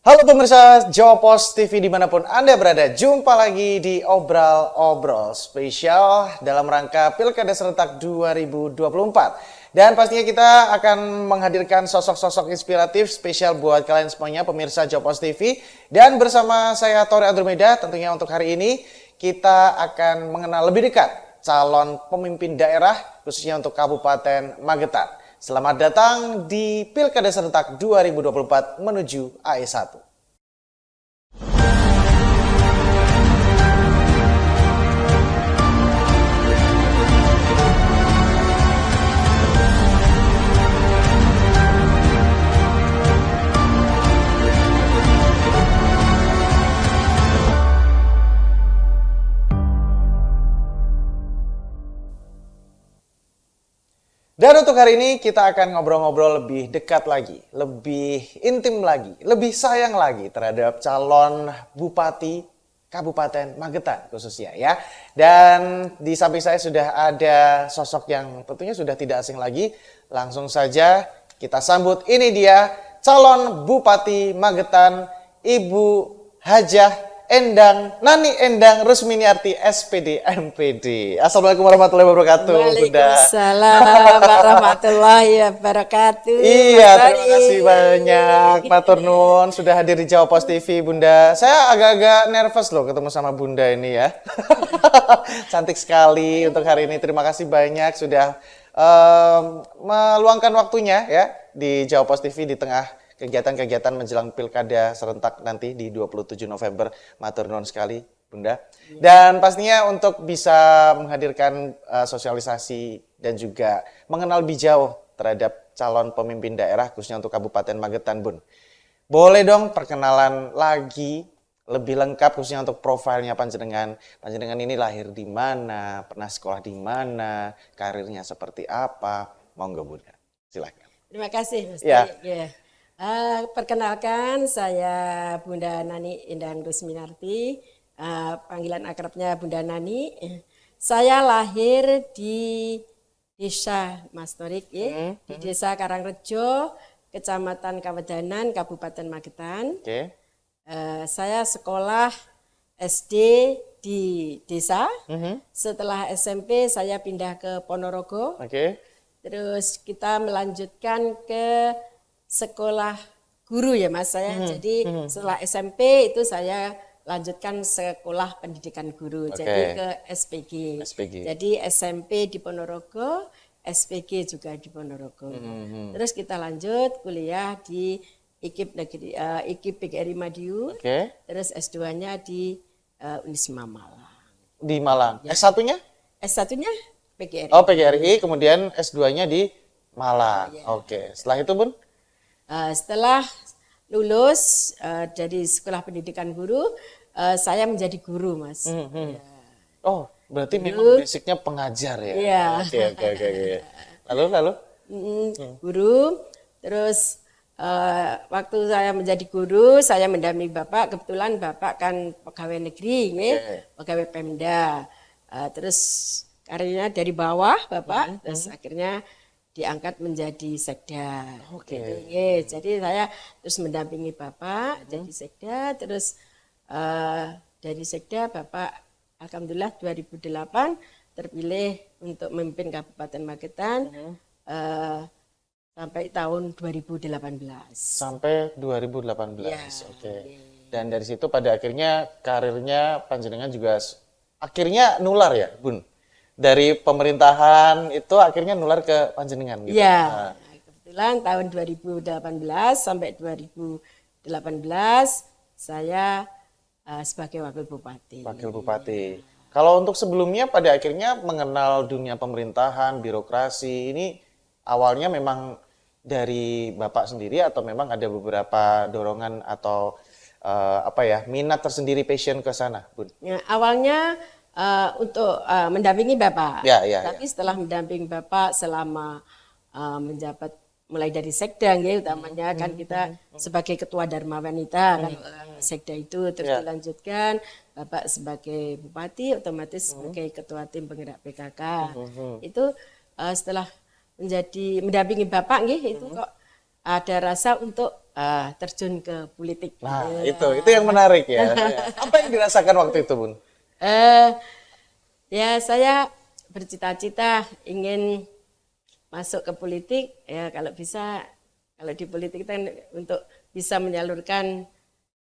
Halo pemirsa Jawa Pos TV dimanapun Anda berada, jumpa lagi di Obrol spesial dalam rangka Pilkada Serentak 2024. Dan pastinya kita akan menghadirkan sosok-sosok inspiratif spesial buat kalian semuanya pemirsa Jawa Pos TV. Dan bersama saya Tore Andromeda, tentunya untuk hari ini kita akan mengenal lebih dekat calon pemimpin daerah khususnya untuk Kabupaten Magetan. Selamat datang di Pilkada Serentak 2024 menuju AE1. Dan untuk hari ini kita akan ngobrol-ngobrol lebih dekat lagi, lebih intim lagi, lebih sayang lagi terhadap calon Bupati Kabupaten Magetan khususnya ya. Dan di samping saya sudah ada sosok yang tentunya sudah tidak asing lagi. Langsung saja kita sambut, ini dia calon Bupati Magetan Ibu Hajah Endang Nani Endang Rusminiarti SPD MPD. Assalamualaikum warahmatullahi wabarakatuh. Waalaikumsalam warahmatullahi wabarakatuh. Iya, terima kasih banyak Pak Turnun sudah hadir di Jawa Pos TV, Bunda. Saya agak-agak nervous loh ketemu sama Bunda ini ya. Cantik sekali untuk hari ini. Terima kasih banyak sudah meluangkan waktunya ya di Jawa Pos TV di tengah kegiatan-kegiatan menjelang Pilkada Serentak nanti di 27 November. Matur nuwun sekali, Bunda. Dan pastinya untuk bisa menghadirkan sosialisasi dan juga mengenal lebih jauh terhadap calon pemimpin daerah khususnya untuk Kabupaten Magetan, Bun. Boleh dong perkenalan lagi lebih lengkap khususnya untuk profilnya panjenengan. Panjenengan ini lahir di mana, pernah sekolah di mana, karirnya seperti apa? Monggo, Bunda. Silakan. Terima kasih, Mas. Ya. Perkenalkan, saya Bunda Nani Endang Rusminarti, panggilan akrabnya Bunda Nani. Saya lahir di Desa Mas Torik, di Desa Karangrejo, Kecamatan Kawedanan, Kabupaten Magetan. Saya sekolah SD di desa. Setelah SMP saya pindah ke Ponorogo. Terus kita melanjutkan ke sekolah guru ya Mas saya. Jadi setelah SMP itu saya lanjutkan sekolah pendidikan guru. Jadi ke SPG. Jadi SMP di Ponorogo, SPG juga di Ponorogo. Terus kita lanjut kuliah di IKIP negeri IKIP PGRI Madiun. Terus S2-nya di Unisma Malang. Di Malang. Ya. S1-nya? S1-nya PGRI. Oh, PGRI, kemudian S2-nya di Malang. Setelah itu, Bun? Setelah lulus dari sekolah pendidikan guru, saya menjadi guru, Mas. Oh, berarti memang basicnya pengajar ya? Iya. Oke. Lalu? Guru, terus waktu saya menjadi guru, saya mendampingi Bapak. Kebetulan Bapak kan pegawai negeri, pegawai Pemda. Terus karirnya dari bawah, Bapak, terus akhirnya diangkat menjadi sekda. Jadi saya terus mendampingi Bapak jadi sekda, terus dari sekda Bapak alhamdulillah 2008 terpilih untuk memimpin Kabupaten Magetan sampai tahun 2018. Sampai 2018. Ya, Dan dari situ pada akhirnya karirnya panjenengan juga akhirnya nular ya, Bun? Dari pemerintahan itu akhirnya nular ke panjenengan gitu. Iya. Kebetulan tahun 2018 sampai 2018 saya sebagai wakil bupati. Wakil bupati. Kalau untuk sebelumnya pada akhirnya mengenal dunia pemerintahan, birokrasi ini awalnya memang dari Bapak sendiri atau memang ada beberapa dorongan atau minat tersendiri, passion ke sana, Bun? Ya, awalnya untuk mendampingi Bapak. Tapi setelah mendampingi Bapak selama menjabat mulai dari sekda utamanya kan kita sebagai ketua Dharma Wanita kan sekda itu terus dilanjutkan Bapak sebagai bupati otomatis sebagai ketua tim penggerak PKK. Itu setelah mendampingi Bapak itu kok ada rasa untuk terjun ke politik. Nah, itu yang menarik ya. Apa yang dirasakan waktu itu, Bun? Ya saya bercita-cita ingin masuk ke politik, ya kalau bisa, kalau di politik kan untuk bisa menyalurkan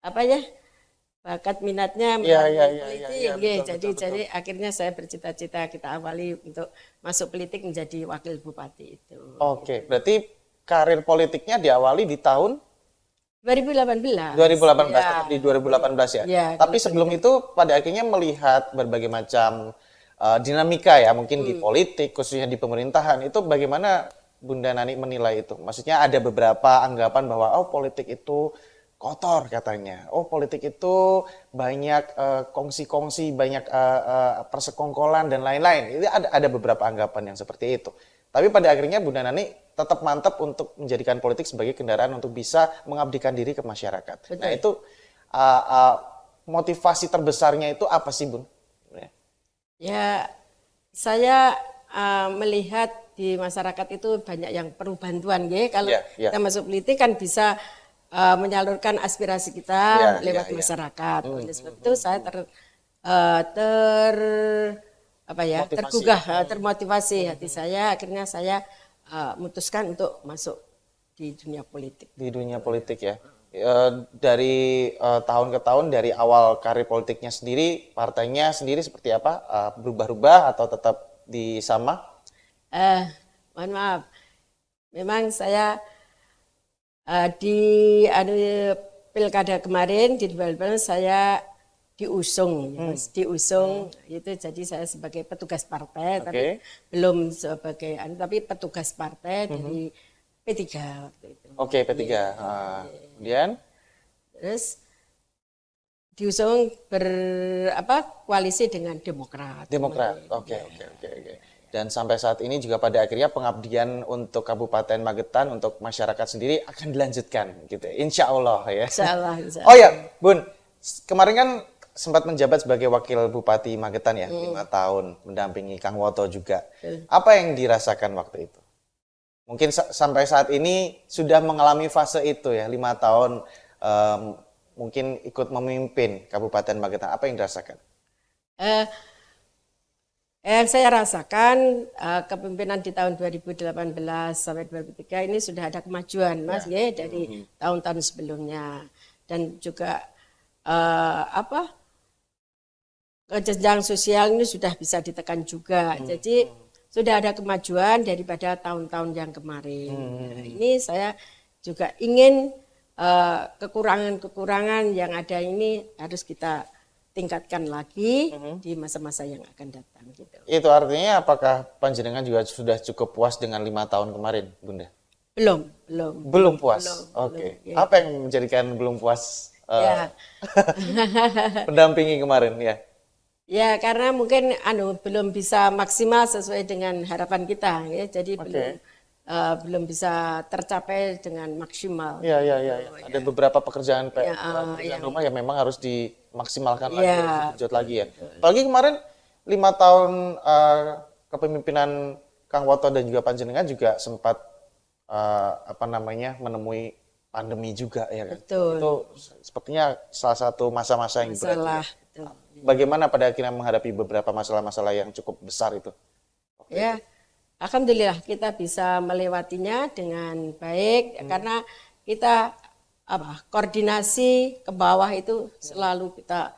apa ya, bakat minatnya melalui politik. Jadi akhirnya saya bercita-cita kita awali untuk masuk politik menjadi wakil bupati itu. Oke, berarti karir politiknya diawali di tahun 2018. 2018, Ya. tetap di 2018 ya. Ya, Tapi sebelum itu pada akhirnya melihat berbagai macam dinamika ya, mungkin di politik, khususnya di pemerintahan, itu bagaimana Bunda Nani menilai itu? Maksudnya ada beberapa anggapan bahwa politik itu kotor katanya. Politik itu banyak kongsi-kongsi, banyak persekongkolan dan lain-lain. Itu ada beberapa anggapan yang seperti itu. Tapi pada akhirnya Bunda Nani tetap mantap untuk menjadikan politik sebagai kendaraan untuk bisa mengabdikan diri ke masyarakat. Betul. Nah itu motivasi terbesarnya itu apa sih, Bun? Ya, saya melihat di masyarakat itu banyak yang perlu bantuan, ya. Kalau kita masuk politik kan bisa menyalurkan aspirasi kita lewat masyarakat. Oleh sebab itu saya tergugah, termotivasi hati saya. Akhirnya saya memutuskan untuk masuk di dunia politik. Di dunia politik ya. Dari tahun ke tahun, dari awal karir politiknya sendiri, partainya sendiri seperti apa? Berubah-ubah atau tetap di sama? Mohon maaf, memang saya di pilkada kemarin di 2018 saya diusung, itu jadi saya sebagai petugas partai, tapi belum sebagai tapi petugas partai dari P3 waktu itu. Oke, P3. Kemudian terus diusung koalisi dengan Demokrat. Oke. Dan sampai saat ini juga pada akhirnya pengabdian untuk Kabupaten Magetan, untuk masyarakat sendiri akan dilanjutkan gitu. Insya Allah ya. Insya Allah. Oh ya, Bun, kemarin kan sempat menjabat sebagai Wakil Bupati Magetan ya, 5 tahun mendampingi Kang Woto juga. Apa yang dirasakan waktu itu? Mungkin sampai saat ini sudah mengalami fase itu ya, 5 tahun mungkin ikut memimpin Kabupaten Magetan. Apa yang dirasakan? Yang saya rasakan kepemimpinan di tahun 2018 sampai 2003 ini sudah ada kemajuan, Mas, ya, dari tahun-tahun sebelumnya. Dan juga jenjang sosial ini sudah bisa ditekan juga. Jadi sudah ada kemajuan daripada tahun-tahun yang kemarin. Nah, ini saya juga ingin kekurangan-kekurangan yang ada ini harus kita tingkatkan lagi di masa-masa yang akan datang. Gitu. Itu artinya apakah panjenengan juga sudah cukup puas dengan 5 tahun kemarin, Bunda? Belum puas. Oke. Ya. Apa yang menjadikan belum puas ya. pendampingi kemarin ya? Ya karena mungkin belum bisa maksimal sesuai dengan harapan kita, ya. Jadi belum bisa tercapai dengan maksimal. Ya. Ada beberapa pekerjaan rumah yang memang harus dimaksimalkan lagi, digenjot lagi ya. Apalagi kemarin 5 tahun kepemimpinan Kang Woto dan juga panjenengan juga sempat menemui pandemi juga ya kan. Betul. Itu sepertinya salah satu masa-masa yang berat. Betul. Bagaimana pada akhirnya menghadapi beberapa masalah-masalah yang cukup besar itu? Ya, alhamdulillah kita bisa melewatinya dengan baik karena kita koordinasi ke bawah itu selalu kita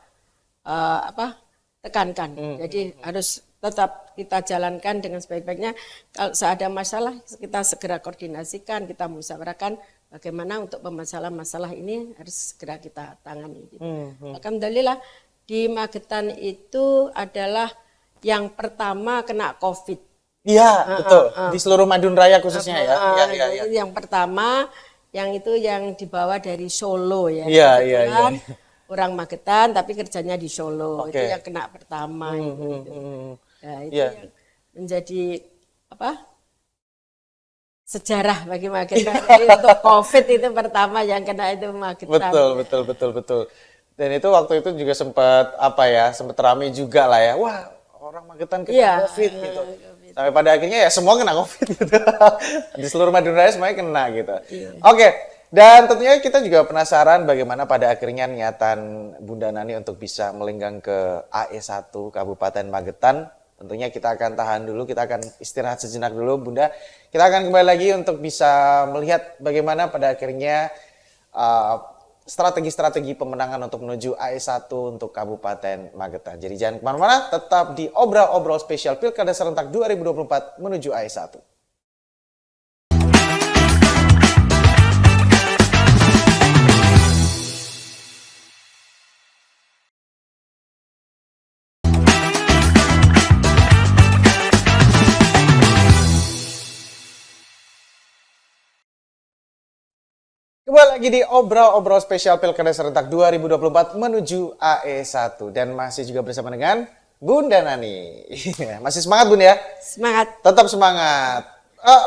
tekankan. Jadi harus tetap kita jalankan dengan sebaik-baiknya. Kalau ada masalah kita segera koordinasikan, kita musyawarahkan bagaimana untuk masalah ini harus segera kita tangani. Gitu. Alhamdulillah di Magetan itu adalah yang pertama kena COVID. Iya, betul. Di seluruh Madun Raya khususnya ya. Yang pertama, yang dibawa dari Solo ya. Iya. Orang Magetan tapi kerjanya di Solo. Itu yang kena pertama. Nah, itu yang menjadi sejarah bagi Magetan. Untuk COVID itu pertama yang kena itu Magetan. Betul. Dan itu waktu itu juga sempat sempat ramai juga lah ya. Wah, orang Magetan kena COVID gitu. Sampai pada akhirnya ya semua kena COVID gitu. Di seluruh Madura semuanya kena gitu. Oke, Dan tentunya kita juga penasaran bagaimana pada akhirnya niatan Bunda Nani untuk bisa melenggang ke AE1 Kabupaten Magetan. Tentunya kita akan tahan dulu, kita akan istirahat sejenak dulu Bunda. Kita akan kembali lagi untuk bisa melihat bagaimana pada akhirnya strategi-strategi pemenangan untuk menuju AE1 untuk Kabupaten Magetan. Jadi jangan kemana-mana, tetap di obrol-obrol spesial Pilkada Serentak 2024 menuju AE1. Kembali lagi di obrol-obrol spesial Pilkada Serentak 2024 menuju AE1 dan masih juga bersama dengan Bunda Nani. Masih semangat Bun ya? Semangat. Tetap semangat.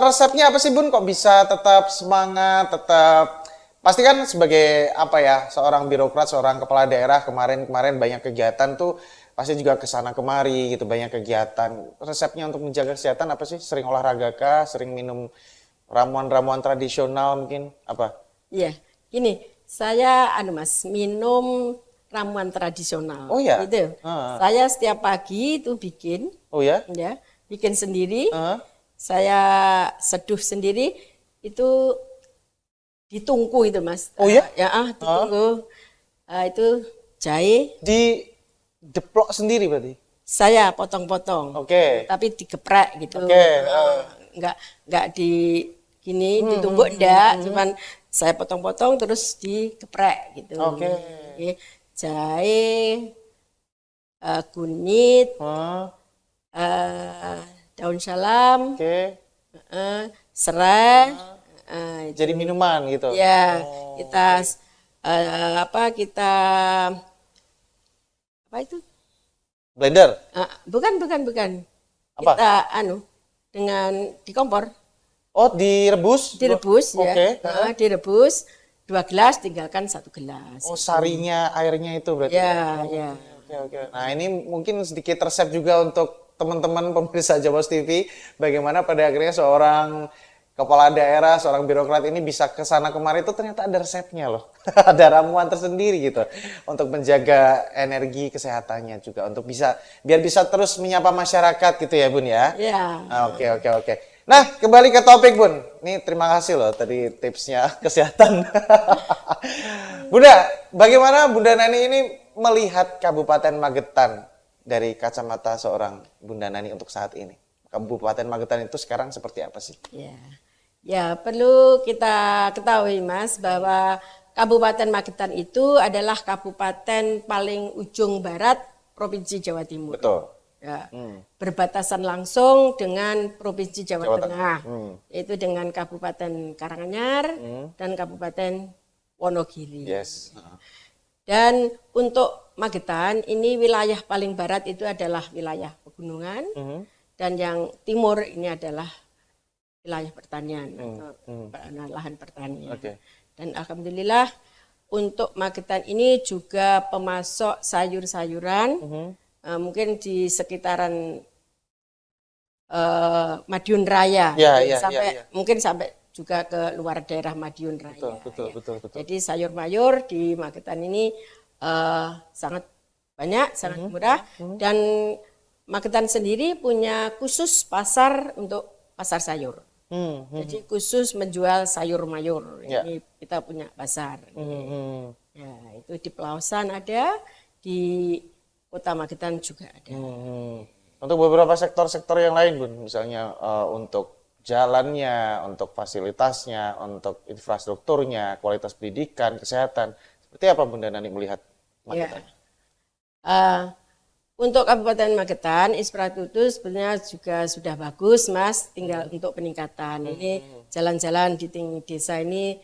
Resepnya apa sih Bun? Kok bisa tetap semangat, tetap pasti kan sebagai apa ya, seorang birokrat, seorang kepala daerah kemarin banyak kegiatan tuh pasti juga kesana kemari gitu, banyak kegiatan. Resepnya untuk menjaga kesehatan apa sih? Sering olahraga kah? Sering minum ramuan-ramuan tradisional mungkin apa? Iya, gini, saya Mas minum ramuan tradisional. Oh ya? Gitu. Saya setiap pagi itu bikin, Oh ya? ya, bikin sendiri. Heeh. Saya seduh sendiri itu ditungku itu Mas. Oh ya? Ditungku. Itu jahe. Di deplok sendiri berarti? Saya potong-potong. Oke. Tapi digeprek gitu. Oke. Enggak di gini ditumbuk enggak, cuman saya potong-potong terus digeprek gitu. Oke. Jahe, kunyit, Hah? daun salam, Oke. serai. Jadi minuman gitu? Ya, kita kita apa itu? Blender? Bukan. Apa? Kita dengan di kompor. Oh, direbus? Direbus ya. Oke. Direbus 2 gelas, tinggalkan 1 gelas. Oh, sarinya airnya itu berarti? Ya. Oke. Nah, ini mungkin sedikit resep juga untuk teman-teman pemirsa Jawos TV. Bagaimana pada akhirnya seorang kepala daerah, seorang birokrat ini bisa ke sana kemari itu ternyata ada resepnya loh. Ada ramuan tersendiri gitu. Untuk menjaga energi kesehatannya juga. Untuk biar bisa terus menyapa masyarakat gitu ya Bun ya? Ya. Oke. Nah, kembali ke topik Bun. Nih terima kasih loh tadi tipsnya kesehatan. Bunda, bagaimana Bunda Nani ini melihat Kabupaten Magetan dari kacamata seorang Bunda Nani untuk saat ini? Kabupaten Magetan itu sekarang seperti apa sih? Ya, perlu kita ketahui Mas bahwa Kabupaten Magetan itu adalah kabupaten paling ujung barat Provinsi Jawa Timur. Betul. Ya, berbatasan langsung dengan Provinsi Jawa Tengah, yaitu dengan Kabupaten Karanganyar dan Kabupaten Wonogiri. Yes. Dan untuk Magetan, ini wilayah paling barat itu adalah wilayah pegunungan, dan yang timur ini adalah wilayah pertanian, atau lahan pertanian. Oke. Dan alhamdulillah untuk Magetan ini juga pemasok sayur-sayuran. Mungkin di sekitaran Madiun Raya, mungkin sampai juga ke luar daerah Madiun Raya. Betul. Jadi sayur mayur di Magetan ini sangat banyak, sangat murah, dan Magetan sendiri punya khusus pasar untuk pasar sayur. Jadi khusus menjual sayur mayur. Ini kita punya pasar. Ya, itu di Pelausan ada, di Kota Magetan juga ada. Untuk beberapa sektor-sektor yang lain, Bun, misalnya untuk jalannya, untuk fasilitasnya, untuk infrastrukturnya, kualitas pendidikan, kesehatan, seperti apa Bunda Nani melihat Magetan? Untuk Kabupaten Magetan, infrastruktur sebenarnya juga sudah bagus, Mas. Tinggal untuk peningkatan. Ini jalan-jalan di desa ini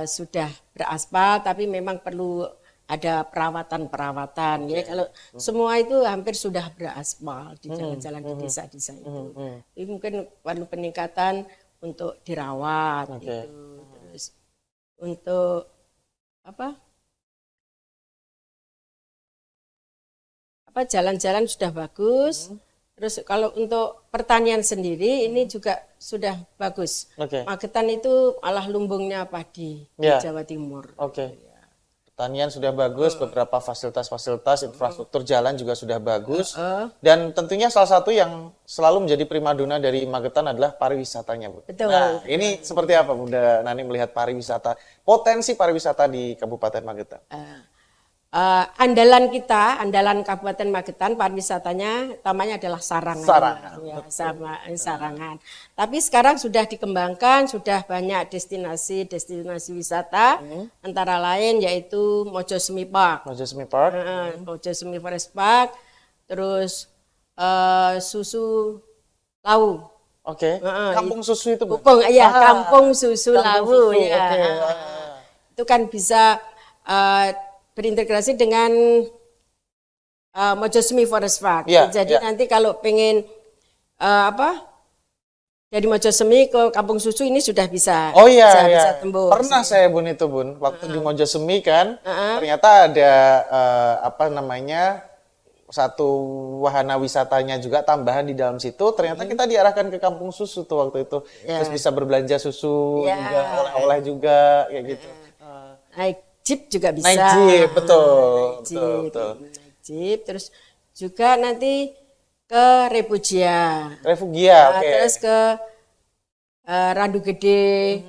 sudah beraspal, tapi memang perlu ada perawatan-perawatan. Ya, kalau semua itu hampir sudah beraspal di jalan-jalan di desa-desa itu. Jadi mungkin perlu peningkatan untuk dirawat gitu. Terus untuk jalan-jalan sudah bagus. Terus kalau untuk pertanian sendiri ini juga sudah bagus. Oke. Magetan itu malah lumbungnya padi di Ya. Jawa Timur. Oke. Pertanian sudah bagus, beberapa fasilitas-fasilitas infrastruktur jalan juga sudah bagus. Dan tentunya salah satu yang selalu menjadi primadona dari Magetan adalah pariwisatanya, Bu. Betul. Nah, ini seperti apa Bunda Nani melihat pariwisata, potensi pariwisata di Kabupaten Magetan? Andalan Kabupaten Magetan pariwisatanya utamanya adalah sarangan. Sarangan. Ya, sama sarangan. Tapi sekarang sudah dikembangkan, sudah banyak destinasi wisata, antara lain yaitu Mojosemi Park, Mojosemi Park. Mojosemi Forest Park, terus Susu Lawu. Oke. Kampung susu itu, Bu? Kampung Susu Lawu. Susu, Ya. oke. Itu kan bisa berintegrasi dengan Mojosemi Forest Park. Ya, Jadi ya. nanti kalau pengen dari Mojosemi ke Kampung Susu ini sudah bisa. Oh iya, bisa iya. tembus. Pernah saya Bun itu Bun, waktu di Mojosemi kan, ternyata ada satu wahana wisatanya juga tambahan di dalam situ. Ternyata kita diarahkan ke Kampung Susu tuh waktu itu, terus bisa berbelanja susu, juga oleh-oleh juga kayak gitu. Naik jeep juga bisa. Naik jeep, betul, betul. Naik jeep, terus juga nanti ke Refugia. Refugia, oke. Terus ke Randu Gede,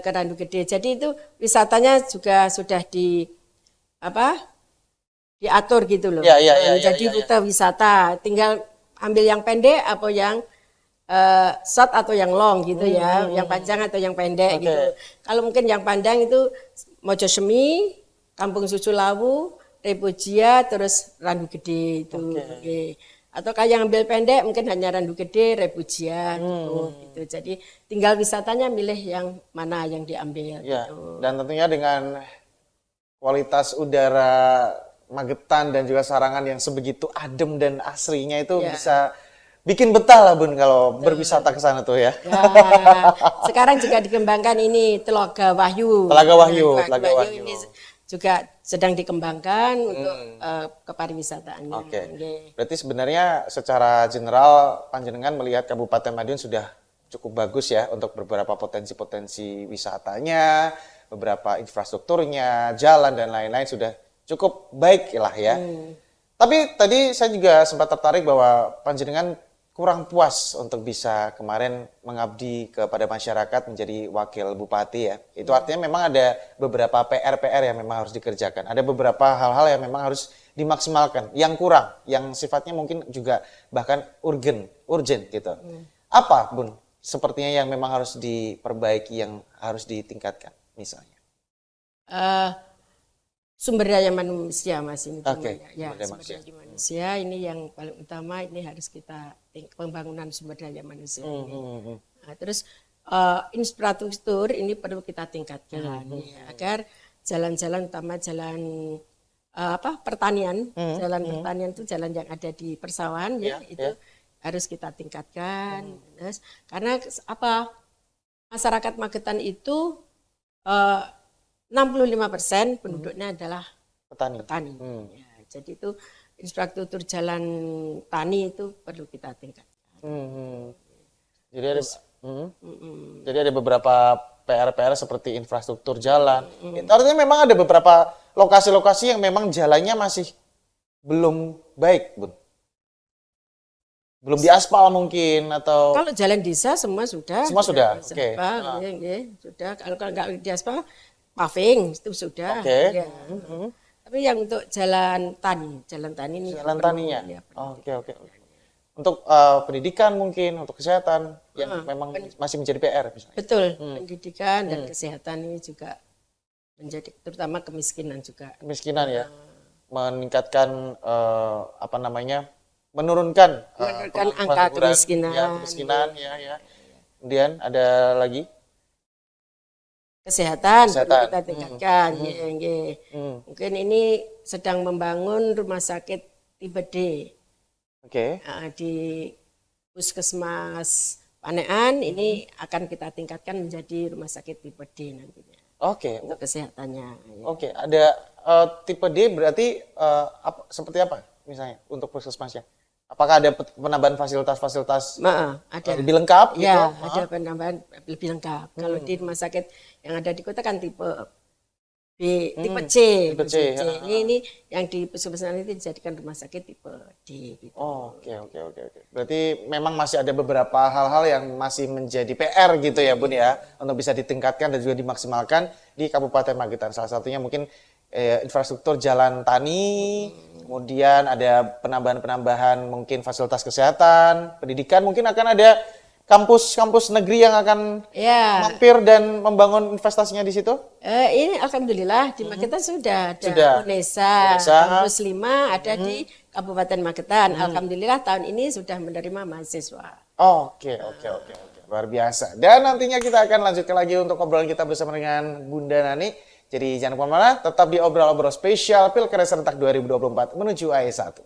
ke Randu Gede. Jadi itu wisatanya juga sudah diatur gitu loh. Iya, Jadi rute wisata, tinggal ambil yang pendek atau yang short atau yang long gitu ya, yang panjang atau yang pendek gitu. Kalau mungkin yang panjang itu Mojosemi, Kampung Susu Lawu, Refugia, terus Randu Gede itu. Oke. Atau kayak yang ambil pendek mungkin hanya Randu Gede, Refugia gitu. Jadi tinggal wisatanya milih yang mana yang diambil. Ya, gitu. dan tentunya dengan kualitas udara Magetan dan juga Sarangan yang sebegitu adem dan asrinya itu bisa bikin betah lah Bun kalau berwisata ke sana tuh ya. Sekarang juga dikembangkan ini Telaga Wahyu. Telaga Wahyu, Telaga Wahyu ini juga sedang dikembangkan untuk kepariwisataannya. Oke. Berarti sebenarnya secara general Panjenengan melihat Kabupaten Madiun sudah cukup bagus ya untuk beberapa potensi-potensi wisatanya, beberapa infrastrukturnya, jalan dan lain-lain sudah cukup baik lah ya. Tapi tadi saya juga sempat tertarik bahwa Panjenengan kurang puas untuk bisa kemarin mengabdi kepada masyarakat menjadi wakil bupati ya. Itu artinya memang ada beberapa PR-PR yang memang harus dikerjakan. Ada beberapa hal-hal yang memang harus dimaksimalkan, yang kurang, yang sifatnya mungkin juga bahkan urgent gitu. Apa Bun? Sepertinya yang memang harus diperbaiki, yang harus ditingkatkan misalnya. Sumber daya manusia Mas ini. Oke, Ya, sumber daya manusia ini yang paling utama, ini harus kita pembangunan sumber daya manusia ini. Nah, terus infrastruktur ini perlu kita tingkatkan ya, agar jalan-jalan utama jalan pertanian, jalan pertanian itu jalan yang ada di persawahan itu harus kita tingkatkan. Terus, karena masyarakat Magetan itu 65% penduduknya adalah petani. Ya, jadi itu infrastruktur jalan tani itu perlu kita tingkatkan. Jadi ada beberapa PR-PR seperti infrastruktur jalan. Itu artinya memang ada beberapa lokasi-lokasi yang memang jalannya masih belum baik, Bun. Belum diaspal mungkin atau kalau jalan desa semua sudah. Semua sudah. Oke. Sudah. Kalau nggak diaspal paving itu sudah. Oke. Ya. Tapi yang untuk jalan tani ini jalan taninya. Oke. Untuk pendidikan mungkin, untuk kesehatan yang memang masih menjadi PR misalnya. Betul. Pendidikan dan kesehatan ini juga menjadi, terutama kemiskinan juga. Kemiskinan ya. Meningkatkan menurunkan angka kemiskinan. Ya, kemiskinan ya. Kemudian ada lagi kesehatan perlu kita tingkatkan. Mungkin ini sedang membangun rumah sakit tipe D. Oke. Di Puskesmas Panean ini akan kita tingkatkan menjadi rumah sakit tipe D nantinya. Oke. Untuk kesehatannya. Oke, ada tipe D berarti seperti apa misalnya untuk puskesmasnya? Apakah ada penambahan fasilitas-fasilitas Ada. lebih lengkap gitu? Ya, ada penambahan lebih lengkap. Kalau di rumah sakit yang ada di kota kan tipe B, tipe C, tipe C, Ini yang di puskesmas itu dijadikan rumah sakit tipe D. Gitu. Oke. Berarti memang masih ada beberapa hal-hal yang masih menjadi PR gitu ya, Bun ya, untuk bisa ditingkatkan dan juga dimaksimalkan di Kabupaten Magetan. Salah satunya mungkin infrastruktur jalan tani, kemudian ada penambahan-penambahan mungkin fasilitas kesehatan, pendidikan, mungkin akan ada kampus-kampus negeri yang akan mampir dan membangun investasinya di situ? Ini alhamdulillah di Magetan sudah ada Sudah. UNESA, kampus 5 ada di Kabupaten Magetan. Alhamdulillah tahun ini sudah menerima mahasiswa. Oke. Luar biasa. Dan nantinya kita akan lanjutkan lagi untuk obrolan kita bersama dengan Bunda Nani. Jadi jangan kemana-mana, tetap di obrol-obrol spesial Pilkada Serentak 2024 menuju AE1.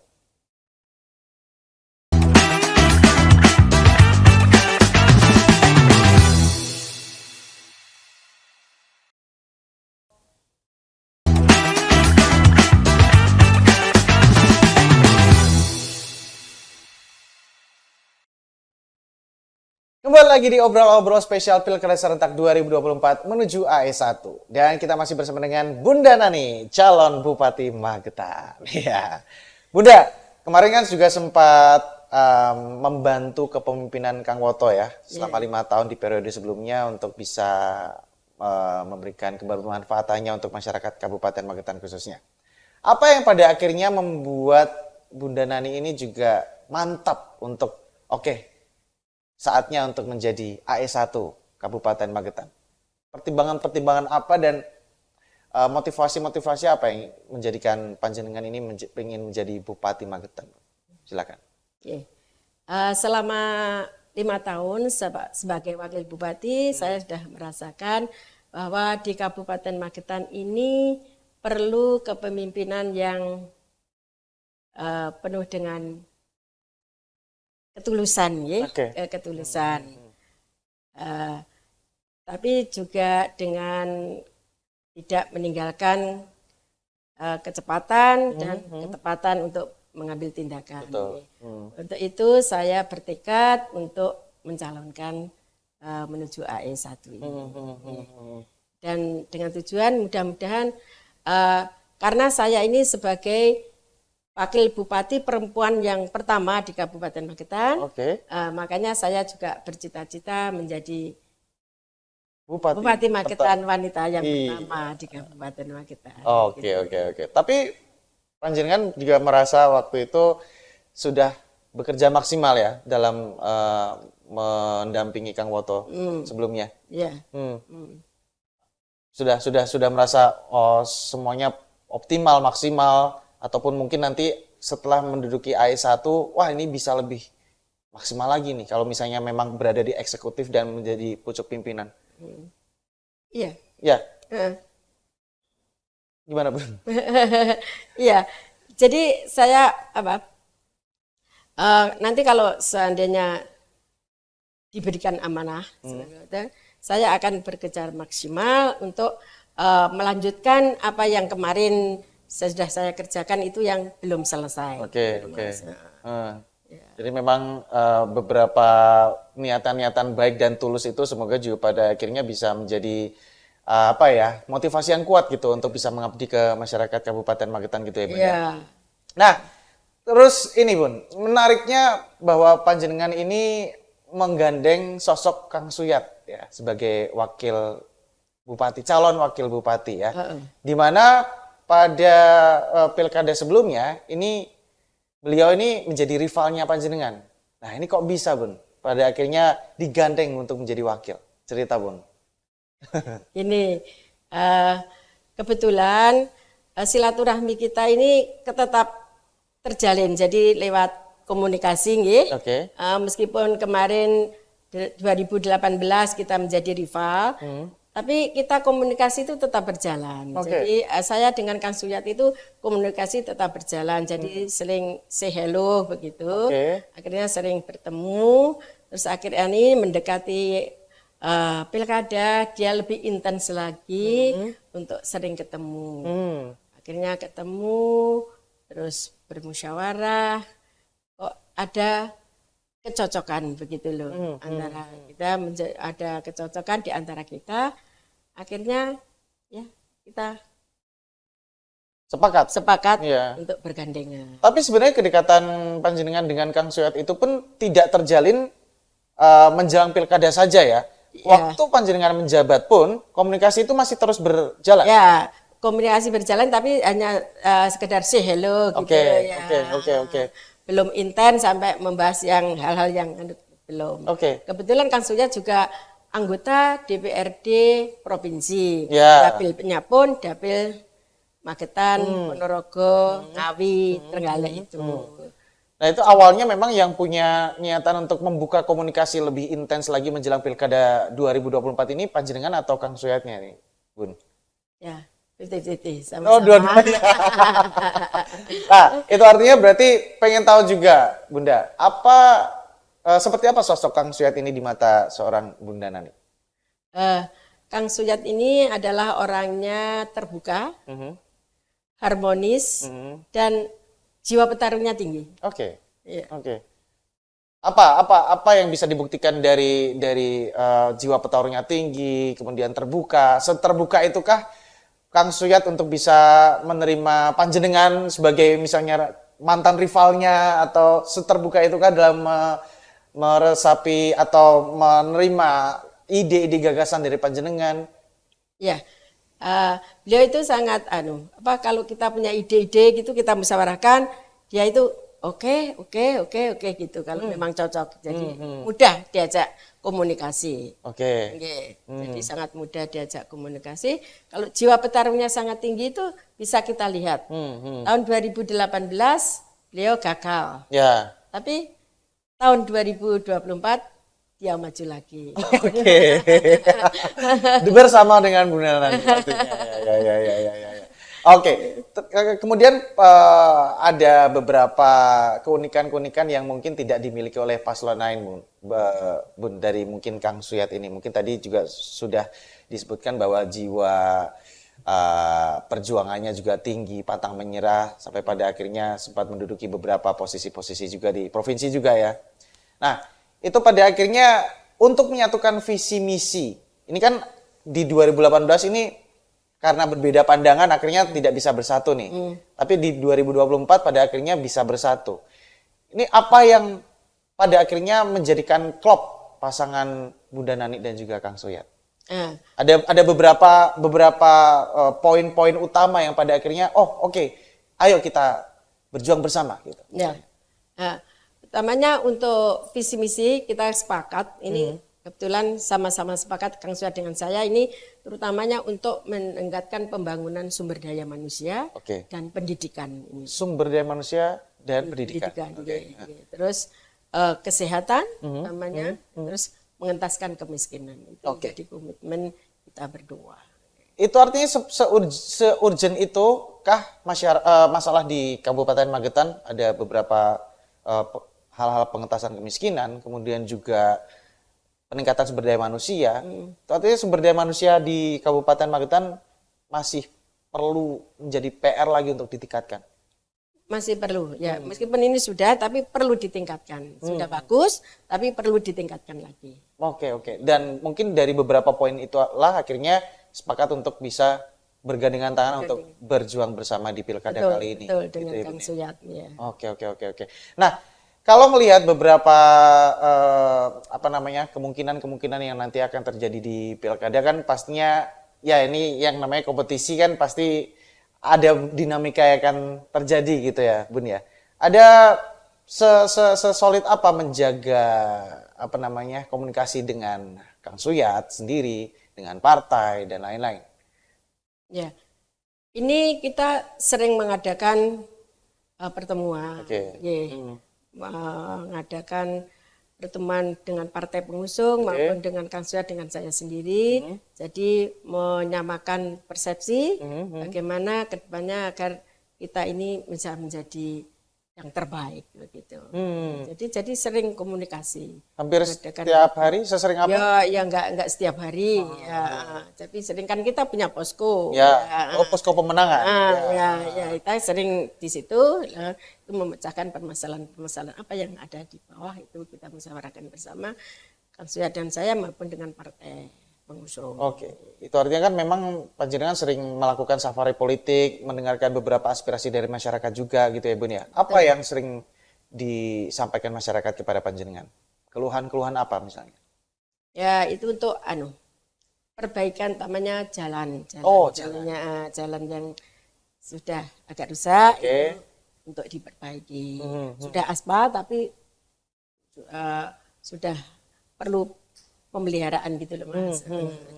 Kembali lagi di obrol-obrol spesial Pilkada Serentak 2024 menuju AE1. Dan kita masih bersama dengan Bunda Nani, calon Bupati Magetan. Ya, Bunda, kemarin kan juga sempat membantu kepemimpinan Kang Woto ya, selama 5 tahun di periode sebelumnya untuk bisa memberikan kebermanfaatannya untuk masyarakat Kabupaten Magetan khususnya. Apa yang pada akhirnya membuat Bunda Nani ini juga mantap untuk saatnya untuk menjadi AE1 Kabupaten Magetan? Pertimbangan-pertimbangan apa dan motivasi-motivasi apa yang menjadikan panjenengan ini ingin menjadi Bupati Magetan? Silakan. Selama 5 tahun sebagai Wakil Bupati, saya sudah merasakan bahwa di Kabupaten Magetan ini perlu kepemimpinan yang penuh dengan ketulusan, ketulusan. Tapi juga dengan tidak meninggalkan kecepatan dan ketepatan untuk mengambil tindakan. Untuk itu saya bertekad untuk mencalonkan menuju AE1 ini. Dan dengan tujuan mudah-mudahan karena saya ini sebagai Wakil Bupati perempuan yang pertama di Kabupaten Magetan, makanya saya juga bercita-cita menjadi Bupati Magetan wanita yang pertama di Kabupaten Magetan. Oke. Tapi panjenengan juga merasa waktu itu sudah bekerja maksimal ya dalam mendampingi Kang Woto sebelumnya. Iya. Sudah merasa semuanya optimal, maksimal, ataupun mungkin nanti setelah menduduki AE1, wah ini bisa lebih maksimal lagi nih kalau misalnya memang berada di eksekutif dan menjadi pucuk pimpinan. Iya. Ya. Gimana, Bun? Iya. Jadi saya nanti kalau seandainya diberikan amanah, saya akan bekerja maksimal untuk melanjutkan apa yang kemarin sudah saya kerjakan itu yang belum selesai. Oke. Jadi memang beberapa niatan-niatan baik dan tulus itu semoga juga pada akhirnya bisa menjadi motivasi yang kuat gitu untuk bisa mengabdi ke masyarakat Kabupaten Magetan gitu ya, Bun. Nah, terus ini, Bun, menariknya bahwa panjenengan ini menggandeng sosok Kang Suyat ya sebagai wakil bupati, calon wakil bupati ya. Di mana pada pilkada sebelumnya ini beliau ini menjadi rivalnya panjenengan. Nah, ini kok bisa, Bun? Pada akhirnya digandeng untuk menjadi wakil. Cerita, Bun. Ini kebetulan silaturahmi kita ini tetap terjalin. Jadi lewat komunikasi nggih. Meskipun kemarin 2018 kita menjadi rival, tapi kita komunikasi itu tetap berjalan. Jadi saya dengan Kang Suyat itu komunikasi tetap berjalan. Jadi sering say hello begitu. Akhirnya sering bertemu. Terus akhirnya ini mendekati pilkada dia lebih intens lagi untuk sering ketemu. Akhirnya ketemu terus bermusyawarah. Kok ada kecocokan begitu loh antara kita ada kecocokan di antara kita, akhirnya ya kita sepakat Iya. untuk bergandengan. Tapi sebenarnya kedekatan panjenengan dengan Kang Suyat itu pun tidak terjalin menjelang pilkada saja ya. Iya. Waktu panjenengan menjabat pun komunikasi itu masih terus berjalan. Ya, komunikasi berjalan tapi hanya sekedar say hello gitu ya. Oke. Belum intens sampai membahas yang hal-hal yang belum. Oke. Kebetulan Kang Suyat juga anggota DPRD provinsi. Ya. Dapilnya pun dapil Magetan, Ponorogo, Ngawi, Trenggalek itu. Nah itu awalnya memang yang punya niatan untuk membuka komunikasi lebih intens lagi menjelang pilkada 2024 ini panjenengan atau Kang Suyatnya nih, Bun? Ya, 50-50 Oh, sama-sama. dua-duanya. Nah, itu artinya berarti pengen tahu juga, Bunda, seperti apa sosok Kang Suyat ini di mata seorang Bunda Nani? Kang Suyat ini adalah orangnya terbuka, harmonis, dan jiwa petarungnya tinggi. Oke. Iya. Oke. Apa yang bisa dibuktikan dari jiwa petarungnya tinggi, kemudian terbuka? Seterbuka itukah Kang Suyat untuk bisa menerima panjenengan sebagai misalnya mantan rivalnya, atau seterbuka itukah dalam meresapi atau menerima ide-ide gagasan dari panjenengan? Ya, beliau itu sangat kalau kita punya ide-ide gitu kita musyawarahkan, dia itu oke gitu kalau memang cocok. Jadi mudah diajak komunikasi. Oke. Jadi sangat mudah diajak komunikasi. Kalau jiwa petarungnya sangat tinggi itu bisa kita lihat. Tahun 2018 beliau gagal. Ya. Tapi tahun 2024 dia maju lagi. Oke. Bersama dengan Bu Nani. Ya. Oke. Kemudian ada beberapa keunikan-keunikan yang mungkin tidak dimiliki oleh paslon lain, Bun, dari mungkin Kang Suyat ini. Mungkin tadi juga sudah disebutkan bahwa jiwa perjuangannya juga tinggi, pantang menyerah, sampai pada akhirnya sempat menduduki beberapa posisi-posisi juga di provinsi juga ya. Nah, itu pada akhirnya untuk menyatukan visi misi. Ini kan di 2018 ini karena berbeda pandangan akhirnya tidak bisa bersatu nih. Tapi di 2024 pada akhirnya bisa bersatu. Ini apa yang pada akhirnya menjadikan klop pasangan Bunda Nani dan juga Kang Suyat? Ada beberapa poin-poin utama yang pada akhirnya ayo kita berjuang bersama gitu. Ya. Pertamanya untuk visi misi kita sepakat ini kebetulan sama-sama sepakat Kang Suyat dengan saya ini terutamanya untuk meningkatkan pembangunan sumber daya manusia dan pendidikan ini. Sumber daya manusia dan pendidikan. Terus kesehatan namanya, terus mengentaskan kemiskinan. Itu jadi komitmen kita berdua. Itu artinya se-urgent itu kah masalah di Kabupaten Magetan? Ada beberapa hal-hal pengentasan kemiskinan, kemudian juga peningkatan sumber daya manusia. Itu artinya sumber daya manusia di Kabupaten Magetan masih perlu menjadi PR lagi untuk ditingkatkan. Masih perlu, ya. Meskipun ini sudah, tapi perlu ditingkatkan. Sudah bagus, tapi perlu ditingkatkan lagi. Oke. Dan mungkin dari beberapa poin itulah akhirnya sepakat untuk bisa bergandengan tangan untuk berjuang bersama di pilkada kali ini. Betul, dengan Kang Suyat. Ya. Oke. Nah, kalau melihat beberapa kemungkinan yang nanti akan terjadi di pilkada kan pastinya ya ini yang namanya kompetisi kan pasti ada dinamika yang akan terjadi gitu ya, Bun ya. Ada sesolid apa menjaga komunikasi dengan Kang Suyat sendiri, dengan partai dan lain-lain? Ya. Ini kita sering mengadakan pertemuan. Mengadakan pertemuan dengan partai pengusung maupun dengan Kang Suyat dengan saya sendiri. Jadi menyamakan persepsi bagaimana kedepannya agar kita ini bisa menjadi yang terbaik begitu. Hmm. Jadi sering komunikasi. Hampir Mengadakan- setiap hari sesering apa? Ya enggak setiap hari ya. Tapi sering kan kita punya posko. Ya, oh posko pemenangan. Ya, kita sering di situ itu memecahkan permasalahan-permasalahan apa yang ada di bawah itu kita musyawarahkan bersama Kang Suyat dan saya maupun dengan partai pengusung. Oke, itu artinya kan memang panjenengan sering melakukan safari politik, mendengarkan beberapa aspirasi dari masyarakat juga gitu ya Bun ya. Apa yang sering disampaikan masyarakat kepada panjenengan? Keluhan-keluhan apa misalnya? Ya itu untuk perbaikan utamanya jalan Oh, jalan yang sudah agak rusak Oke. itu untuk diperbaiki. Sudah aspal tapi sudah perlu pemeliharaan gitu loh Mas.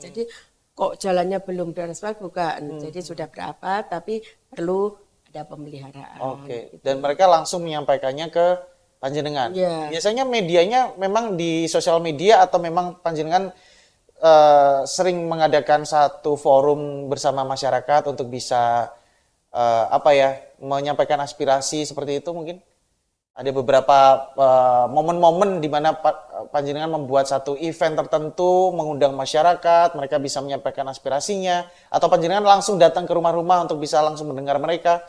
Jadi kok jalannya belum diaspal bukan. Jadi sudah berapa tapi perlu ada pemeliharaan. Oke. Dan mereka langsung menyampaikannya ke panjenengan. Iya. Biasanya medianya memang di sosial media atau memang panjenengan sering mengadakan satu forum bersama masyarakat untuk bisa menyampaikan aspirasi seperti itu mungkin? Ada beberapa momen-momen di mana panjenengan membuat satu event tertentu, mengundang masyarakat, mereka bisa menyampaikan aspirasinya, atau panjenengan langsung datang ke rumah-rumah untuk bisa langsung mendengar mereka?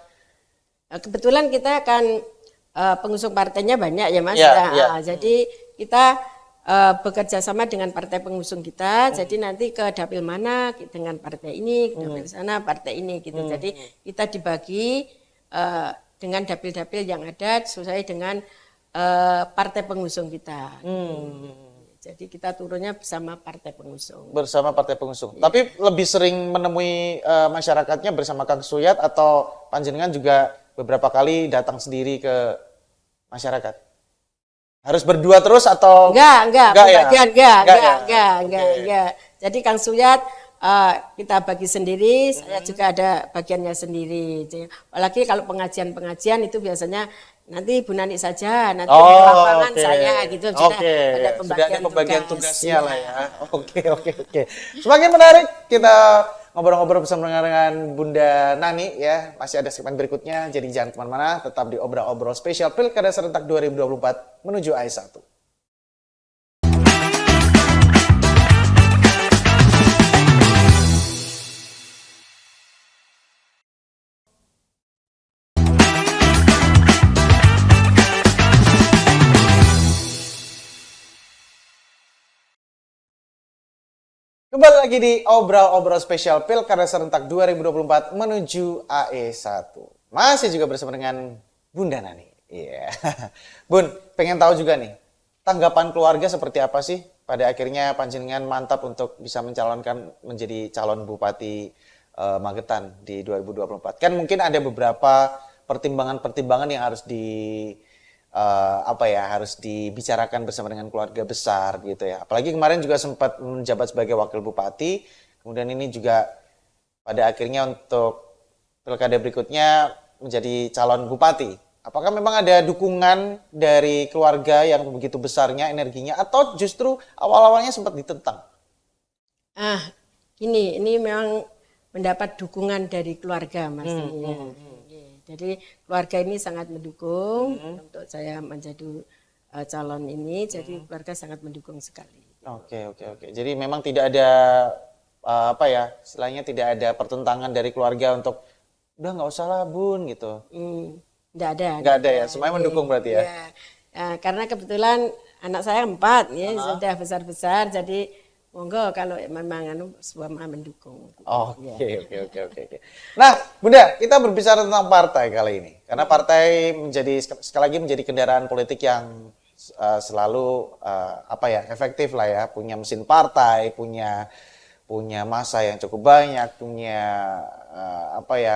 Kebetulan kita akan pengusung partainya banyak ya Mas. Ya. Jadi kita bekerja sama dengan partai pengusung kita. Jadi nanti ke dapil mana dengan partai ini, ke dapil sana partai ini gitu. Jadi kita dibagi dengan dapil-dapil yang ada sesuai dengan partai pengusung kita. Jadi kita turunnya bersama partai pengusung. Bersama partai pengusung. Tapi lebih sering menemui masyarakatnya bersama Kang Suyat atau panjenengan juga beberapa kali datang sendiri ke masyarakat? Harus berdua terus atau Enggak, ya? enggak. Jadi Kang Suyat kita bagi sendiri, saya juga ada bagiannya sendiri. Apalagi kalau pengajian itu biasanya nanti Bu Nani saja, nanti di lapangan saya gitu. Sudah ada pembagian tugasnya lah ya. Oke. Semakin menarik kita ngobrol-ngobrol bersama dengan Bunda Nani ya. Masih ada segmen berikutnya, jadi jangan kemana-mana, tetap di Obrol-Obrol Spesial Pilkada Serentak 2024 menuju AI1. Kembali lagi di Obrol-Obrol Spesial Pilkada Serentak 2024 menuju AE1. Masih juga bersama dengan Bunda Nani. Iya. Bun, pengen tahu juga nih, tanggapan keluarga seperti apa sih pada akhirnya panjenengan mantap untuk bisa mencalonkan menjadi calon Bupati Magetan di 2024. Kan mungkin ada beberapa pertimbangan-pertimbangan yang harus harus dibicarakan bersama dengan keluarga besar gitu ya. Apalagi kemarin juga sempat menjabat sebagai wakil bupati, kemudian ini juga pada akhirnya untuk pilkada berikutnya menjadi calon bupati. Apakah memang ada dukungan dari keluarga yang begitu besarnya energinya atau justru awal-awalnya sempat ditentang? Ini memang mendapat dukungan dari keluarga Mas. Jadi keluarga ini sangat mendukung untuk saya menjadi calon ini. Jadi keluarga sangat mendukung sekali. Oke. Jadi memang tidak ada istilahnya tidak ada pertentangan dari keluarga untuk udah nggak usah lah Bun gitu. Nggak ada. Nggak ada ya, semuanya mendukung berarti ya. Karena kebetulan anak saya 4 ya sudah besar-besar. Jadi monggo kalau memang semua mendukung. Oke. Nah, Bunda, kita berbicara tentang partai kali ini. Karena partai sekali lagi menjadi kendaraan politik yang selalu efektif lah ya, punya mesin partai, punya massa yang cukup banyak, punya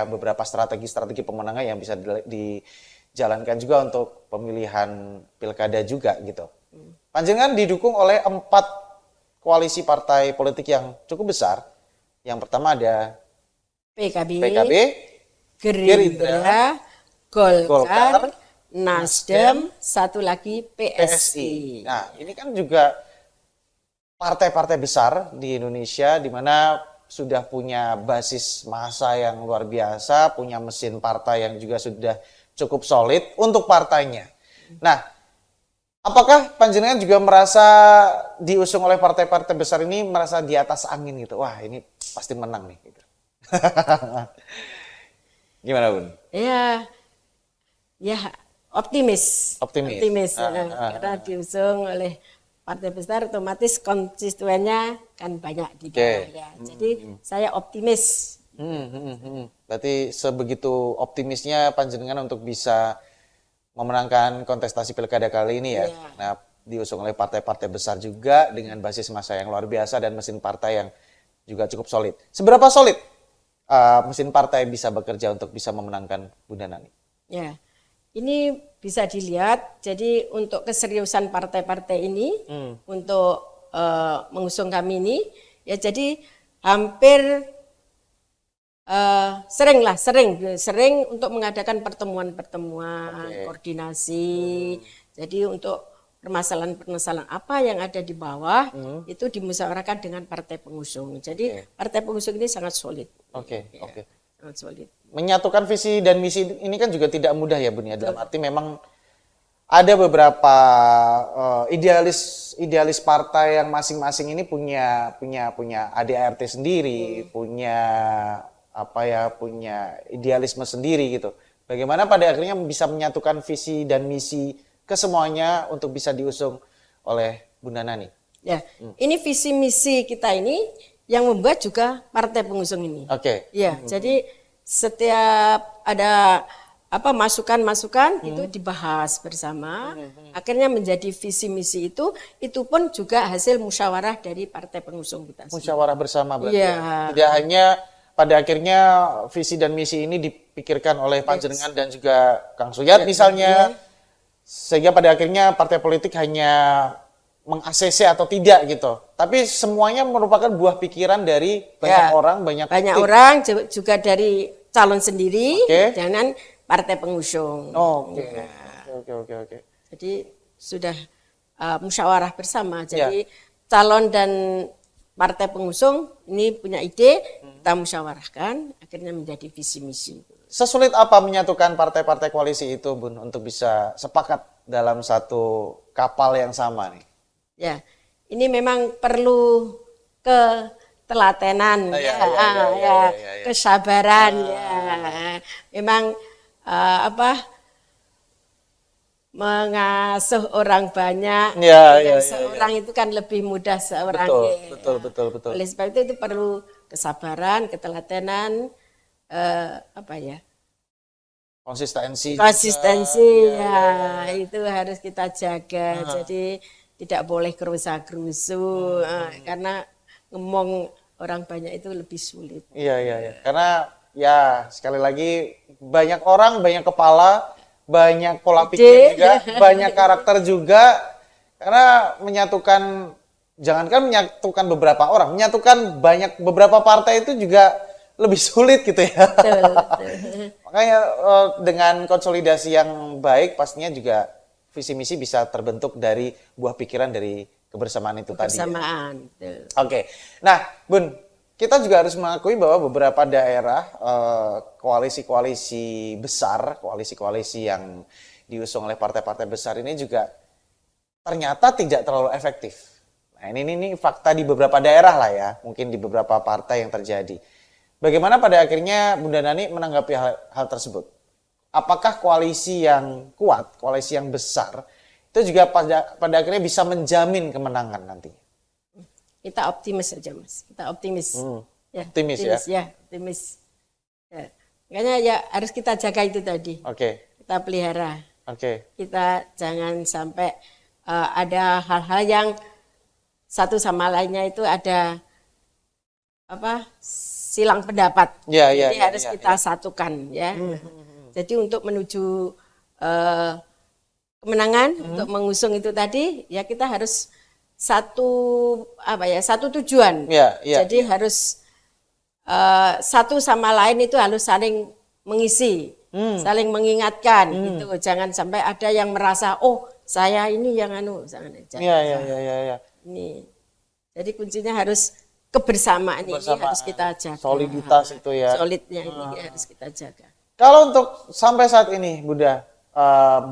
beberapa strategi pemenangan yang bisa dijalankan juga untuk pemilihan pilkada juga gitu. Panjenengan didukung oleh 4 koalisi partai politik yang cukup besar. Yang pertama ada PKB, Gerindra, Golkar, Nasdem, satu lagi PSI. Nah, ini kan juga partai-partai besar di Indonesia di mana sudah punya basis massa yang luar biasa, punya mesin partai yang juga sudah cukup solid untuk partainya. Nah, apakah panjenengan juga merasa diusung oleh partai-partai besar ini merasa di atas angin gitu? Wah, ini pasti menang nih. Gitu. Gimana, Bun? Ya, ya optimis. Optimis. Karena diusung oleh partai besar, otomatis konstituennya kan banyak di bawah ya. Jadi saya optimis. Berarti sebegitu optimisnya panjenengan untuk bisa memenangkan kontestasi pilkada kali ini ya. Iya. Nah, diusung oleh partai-partai besar juga dengan basis massa yang luar biasa dan mesin partai yang juga cukup solid. Seberapa solid mesin partai bisa bekerja untuk bisa memenangkan Bunda Nani? Ya, ini bisa dilihat. Jadi untuk keseriusan partai-partai ini untuk mengusung kami ini, ya jadi hampir sering untuk mengadakan pertemuan-pertemuan, koordinasi. Jadi untuk permasalahan-permasalahan apa yang ada di bawah itu dimusyawarahkan dengan partai pengusung. Jadi partai pengusung ini sangat solid. Oke. Sangat solid. Menyatukan visi dan misi ini kan juga tidak mudah ya, Bun ya. Dalam arti memang ada beberapa idealis partai yang masing-masing ini punya ADART sendiri, punya idealisme sendiri gitu. Bagaimana pada akhirnya bisa menyatukan visi dan misi ke semuanya untuk bisa diusung oleh Bunda Nani? Ya, ini visi misi kita ini yang membuat juga partai pengusung ini. Oke. Ya, jadi setiap ada masukan-masukan itu dibahas bersama. Akhirnya menjadi visi misi itu pun juga hasil musyawarah dari partai pengusung kita. Musyawarah bersama berarti. Iya. Ya. Tidak hanya pada akhirnya visi dan misi ini dipikirkan oleh panjenengan dan juga Kang Suyat misalnya, sehingga pada akhirnya partai politik hanya meng-ACC atau tidak gitu. Tapi semuanya merupakan buah pikiran dari banyak orang, banyak orang juga dari calon sendiri dengan partai pengusung. Oke. Jadi sudah musyawarah bersama. Jadi calon dan partai pengusung ini punya ide, kita musyawarahkan, akhirnya menjadi visi misi. Sesulit apa menyatukan partai-partai koalisi itu, Bun, untuk bisa sepakat dalam satu kapal yang sama nih? Ya, ini memang perlu ketelatenan, kesabaran, memang mengasuh orang banyak, seorang itu kan lebih mudah seorang. Betul. Oleh sebab itu perlu kesabaran, ketelatenan, konsistensi juga, itu harus kita jaga. Jadi tidak boleh gerusa-gerusu, karena ngomong orang banyak itu lebih sulit. Iya. Karena ya sekali lagi banyak orang, banyak kepala, banyak pola pikir juga, banyak karakter juga. Karena jangankan menyatukan beberapa orang, menyatukan beberapa partai itu juga lebih sulit gitu ya. Betul. Makanya dengan konsolidasi yang baik pastinya juga visi misi bisa terbentuk dari buah pikiran dari kebersamaan itu tadi. Kebersamaan. Oke. Nah, Bun, kita juga harus mengakui bahwa beberapa daerah koalisi-koalisi besar, koalisi-koalisi yang diusung oleh partai-partai besar ini juga ternyata tidak terlalu efektif. Nah, ini fakta di beberapa daerah lah ya, mungkin di beberapa partai yang terjadi. Bagaimana pada akhirnya Bunda Nani menanggapi hal tersebut? Apakah koalisi yang kuat, koalisi yang besar, itu juga pada akhirnya bisa menjamin kemenangan nanti? Kita optimis saja, Mas. Kita optimis. Optimis. Ya. Makanya ya harus kita jaga itu tadi. Kita pelihara. Kita jangan sampai ada hal-hal yang satu sama lainnya itu ada silang pendapat. Jadi harus kita satukan ya. Jadi untuk menuju kemenangan, untuk mengusung itu tadi, ya kita harus satu tujuan. Jadi harus satu sama lain itu harus saling mengisi, saling mengingatkan gitu. Jangan sampai ada yang merasa saya ini yang jangan. Ini. Jadi kuncinya harus kebersamaan ini harus kita jaga. Soliditas itu ya. Solidnya ini harus kita jaga. Kalau untuk sampai saat ini, Bunda,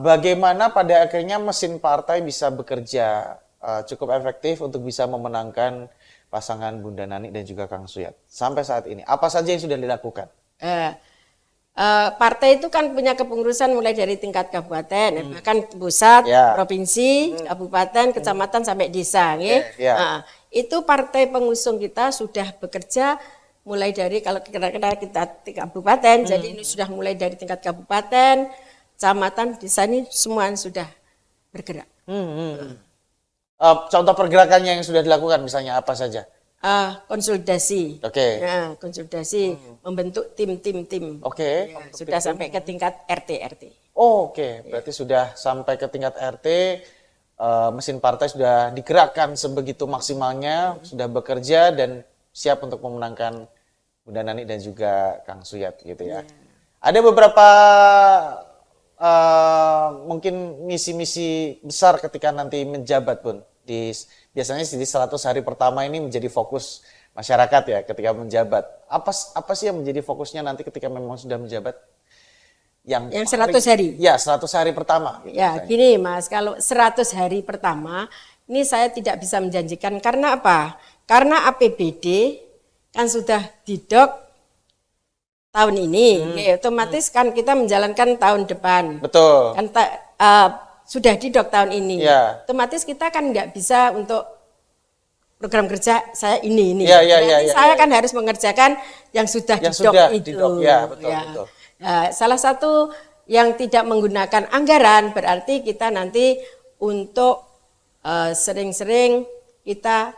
bagaimana pada akhirnya mesin partai bisa bekerja cukup efektif untuk bisa memenangkan pasangan Bunda Nani dan juga Kang Suyat sampai saat ini? Apa saja yang sudah dilakukan? Eh, Partai itu kan punya kepengurusan mulai dari tingkat kabupaten, bahkan pusat, Ya. provinsi, kabupaten, kecamatan sampai desa, nggih. Ya. Nah, itu partai pengusung kita sudah bekerja mulai dari kalau kita kabupaten, jadi ini sudah mulai dari tingkat kabupaten, kecamatan, desa ini semua sudah bergerak. Contoh pergerakannya yang sudah dilakukan misalnya apa saja? Konsolidasi. Oke. Ya, konsolidasi, membentuk tim. Oke. Ya, sudah sampai ke tingkat RT. Oh, oke. Berarti sudah sampai ke tingkat RT, mesin partai sudah digerakkan sebegitu maksimalnya, sudah bekerja dan siap untuk memenangkan Bunda Nani dan juga Kang Suyat gitu ya. Ada beberapa mungkin misi-misi besar ketika nanti menjabat, Bun. Biasanya di 100 hari pertama ini menjadi fokus masyarakat ya ketika menjabat. Apa sih yang menjadi fokusnya nanti ketika memang sudah menjabat? Yang 100 hari? Ya, 100 hari pertama. Gitu, Ya, misalnya. gini Mas, kalau 100 hari pertama, ini saya tidak bisa menjanjikan. Karena apa? Karena APBD kan sudah didok tahun ini. Ya, otomatis kan kita menjalankan tahun depan. Betul. Kan sudah didok tahun ini. Ya. Otomatis kita kan nggak bisa untuk program kerja saya ini. Ya, Berarti saya kan harus mengerjakan yang sudah Yang didok sudah itu. didok, ya, betul. Salah satu yang tidak menggunakan anggaran berarti kita nanti untuk sering-sering kita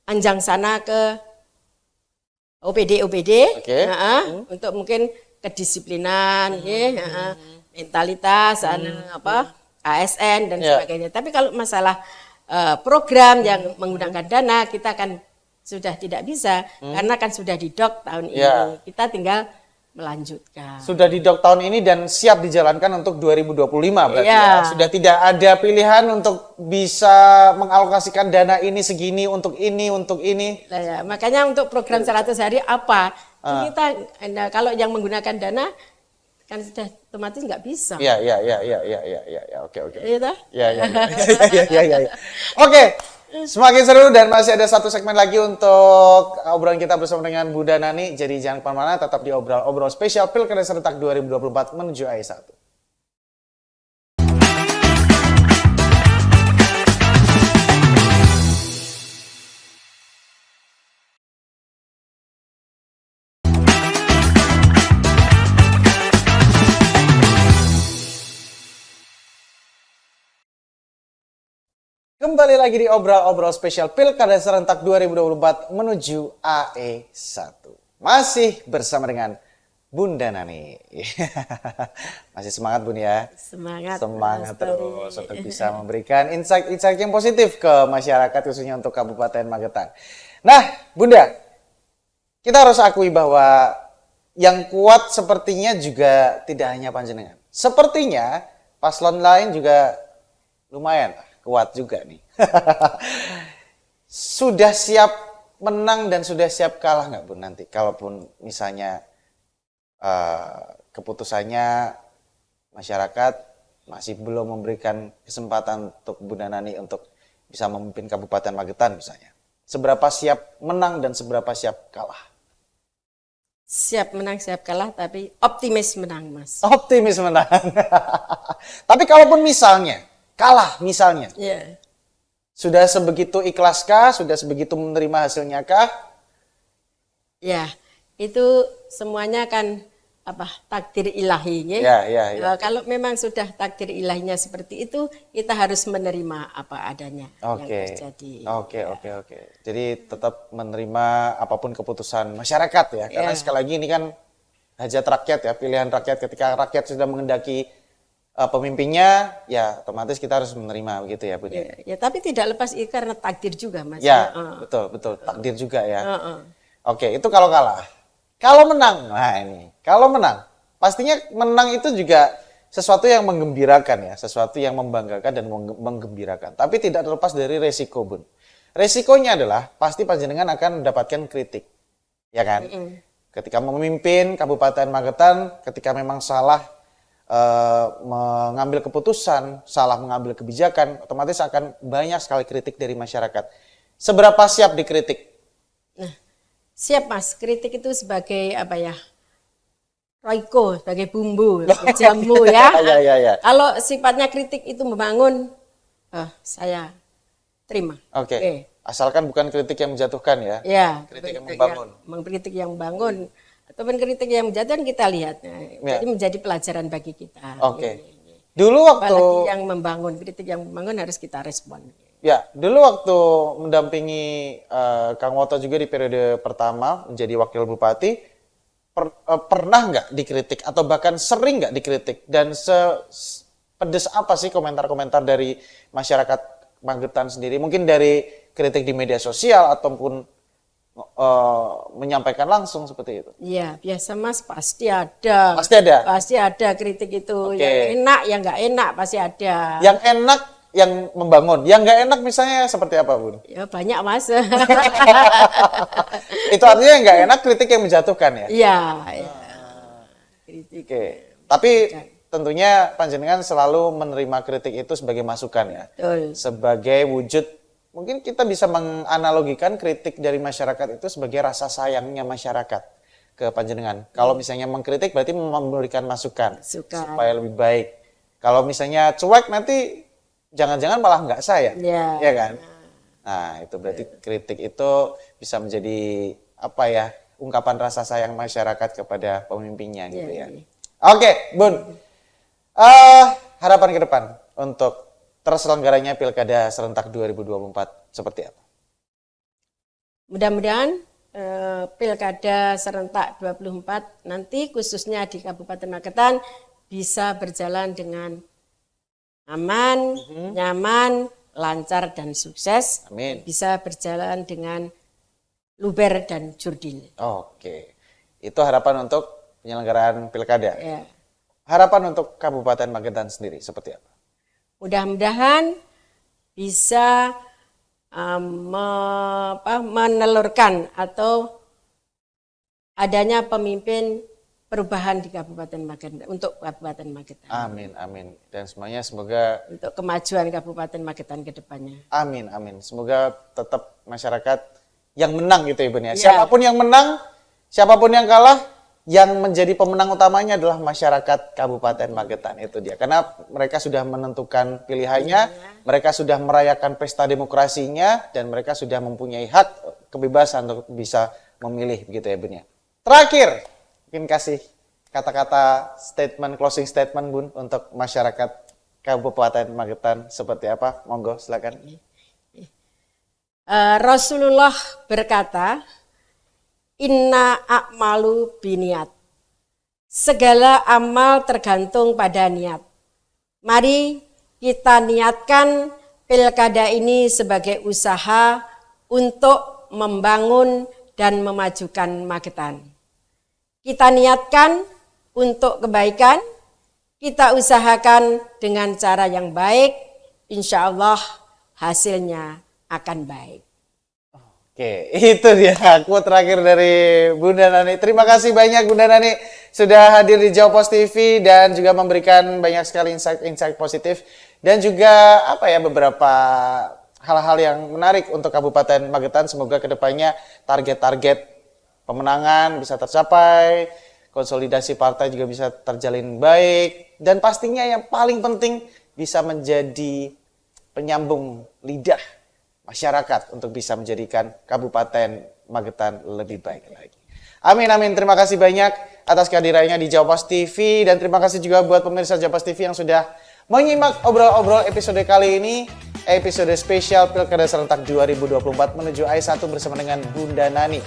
anjang sana ke OPD, Oke. untuk mungkin kedisiplinan, mentalitas, ASN dan Ya. sebagainya. Tapi kalau masalah program yang menggunakan dana kita kan sudah tidak bisa karena kan sudah didok tahun Ya. ini. Kita tinggal melanjutkan. Sudah didok tahun ini dan siap dijalankan untuk 2025 berarti Iya. ya. Sudah tidak ada pilihan untuk bisa mengalokasikan dana ini segini untuk ini, untuk ini. Nah, ya, makanya untuk program 100 hari apa? Kita kalau yang menggunakan dana kan sudah otomatis nggak bisa. Ya, oke. Iya toh? Ya. Oke, semakin seru dan masih ada satu segmen lagi untuk obrolan kita bersama dengan Bunda Nani. Jadi jangan kemana-mana, tetap di obrol spesial Pilkada Serentak 2024 menuju AI1. Kembali lagi di obrol spesial Pilkada Serentak 2024 menuju AE1. Masih bersama dengan Bunda Nani. Masih semangat Bun ya? Semangat Mas Terus Tori. untuk bisa memberikan insight yang positif ke masyarakat khususnya untuk Kabupaten Magetan. Nah Bunda, kita harus akui bahwa yang kuat sepertinya juga tidak hanya panjenengan. Sepertinya paslon lain juga lumayan kuat juga nih. Sudah siap menang dan sudah siap kalah nggak Bun nanti? Kalaupun misalnya keputusannya masyarakat masih belum memberikan kesempatan untuk Bunda Nani untuk bisa memimpin Kabupaten Magetan misalnya. Seberapa siap menang dan seberapa siap kalah? Siap menang, siap kalah, tapi optimis menang, Mas. Optimis menang. Tapi kalaupun misalnya kalah misalnya, Iya. sudah sebegitu ikhlaskah? Sudah sebegitu menerima hasilnya kah? Ya, itu semuanya kan takdir ilahi. Ya. Kalau memang sudah takdir ilahinya seperti itu, kita harus menerima apa adanya yang terjadi. Oke. Jadi tetap menerima apapun keputusan masyarakat ya. Karena sekali lagi ini kan hajat rakyat ya, pilihan rakyat. Ketika rakyat sudah mengendaki pemimpinnya, ya otomatis kita harus menerima begitu ya, Bu. Ya, tapi tidak lepas itu karena takdir juga, Mas. Ya, betul. Takdir juga ya. Oke, itu kalau kalah. Kalau menang, nah ini. Kalau menang, pastinya menang itu juga sesuatu yang menggembirakan ya, sesuatu yang membanggakan dan menggembirakan. Tapi tidak terlepas dari resiko, Bun. Resikonya adalah pasti panjenengan akan mendapatkan kritik, ya kan? ketika memimpin Kabupaten Magetan, ketika memang salah mengambil keputusan, salah mengambil kebijakan, otomatis akan banyak sekali kritik dari masyarakat. Seberapa siap dikritik? Nah, siap Mas, kritik itu sebagai apa ya? Royco, sebagai bumbu, jamu ya. Ya. Kalau sifatnya kritik itu membangun, saya terima. Oke. Asalkan bukan kritik yang menjatuhkan ya. Ya, Kritik yang membangun. Kritik yang membangun ataupun kritik yang menjatuhkan kita lihat. Jadi menjadi pelajaran bagi kita. Oke. Dulu waktu Apalagi yang membangun, kritik yang membangun harus kita respon. ya, dulu waktu mendampingi Kang Woto juga di periode pertama menjadi wakil bupati, pernah nggak dikritik atau bahkan sering nggak dikritik? Dan pedes apa sih komentar-komentar dari masyarakat Magetan sendiri? Mungkin dari kritik di media sosial ataupun menyampaikan langsung seperti itu. Iya, biasa Mas, pasti ada. Pasti ada? Pasti ada kritik itu. Oke. Yang enak, yang nggak enak pasti ada. Yang enak, yang membangun. Yang nggak enak misalnya seperti apa, Bun? Ya banyak Mas. Itu artinya yang nggak enak kritik yang menjatuhkan ya? Iya. Kritik. Oke. Tapi tentunya panjenengan selalu menerima kritik itu sebagai masukan ya? Betul. Sebagai wujud, mungkin kita bisa menganalogikan kritik dari masyarakat itu sebagai rasa sayangnya masyarakat ke panjenengan. Kalau misalnya mengkritik berarti memberikan masukan supaya lebih baik. Kalau misalnya cuek nanti jangan-jangan malah nggak sayang, ya kan? Nah itu berarti kritik itu bisa menjadi apa ya, ungkapan rasa sayang masyarakat kepada pemimpinnya gitu ya. Oke, Bun. Harapan ke depan untuk terselenggaranya Pilkada serentak 2024 seperti apa? Mudah-mudahan Pilkada serentak 24 nanti khususnya di Kabupaten Magetan bisa berjalan dengan aman, nyaman, lancar dan sukses. Amin. Bisa berjalan dengan luber dan jurdil. Oke. Itu harapan untuk penyelenggaraan Pilkada. Ya. Harapan untuk Kabupaten Magetan sendiri seperti apa? Mudah-mudahan bisa menelurkan atau adanya pemimpin perubahan di Kabupaten Magetan untuk Kabupaten Magetan. Amin, amin. Dan semuanya semoga Untuk kemajuan Kabupaten Magetan ke depannya. amin, amin. Semoga tetap masyarakat yang menang gitu Ibu ya. Ya. Siapapun yang menang, siapapun yang kalah, yang menjadi pemenang utamanya adalah masyarakat Kabupaten Magetan, itu dia. Karena mereka sudah menentukan pilihannya, mereka sudah merayakan pesta demokrasinya, dan mereka sudah mempunyai hak kebebasan untuk bisa memilih begitu ya Bun ya. Terakhir, mungkin kasih kata-kata statement, closing statement Bun untuk masyarakat Kabupaten Magetan seperti apa? Monggo silakan. Rasulullah berkata, Inna a'malu biniat. Segala amal tergantung pada niat. Mari kita niatkan pilkada ini sebagai usaha untuk membangun dan memajukan Magetan. Kita niatkan untuk kebaikan, kita usahakan dengan cara yang baik, insya Allah hasilnya akan baik. Oke, itu dia quote terakhir dari Bunda Nani. Terima kasih banyak Bunda Nani sudah hadir di Jawa Pos TV dan juga memberikan banyak sekali insight positif dan juga apa ya beberapa hal-hal yang menarik untuk Kabupaten Magetan. Semoga kedepannya target-target pemenangan bisa tercapai, konsolidasi partai juga bisa terjalin baik, dan pastinya yang paling penting bisa menjadi penyambung lidah masyarakat untuk bisa menjadikan Kabupaten Magetan lebih baik lagi. Amin, amin. Terima kasih banyak atas kehadirannya di Jawa Pos TV dan terima kasih juga buat pemirsa Jawa Pos TV yang sudah menyimak obrol-obrol episode kali ini, episode spesial Pilkada Serentak 2024 menuju AI1 bersama dengan Bunda Nani.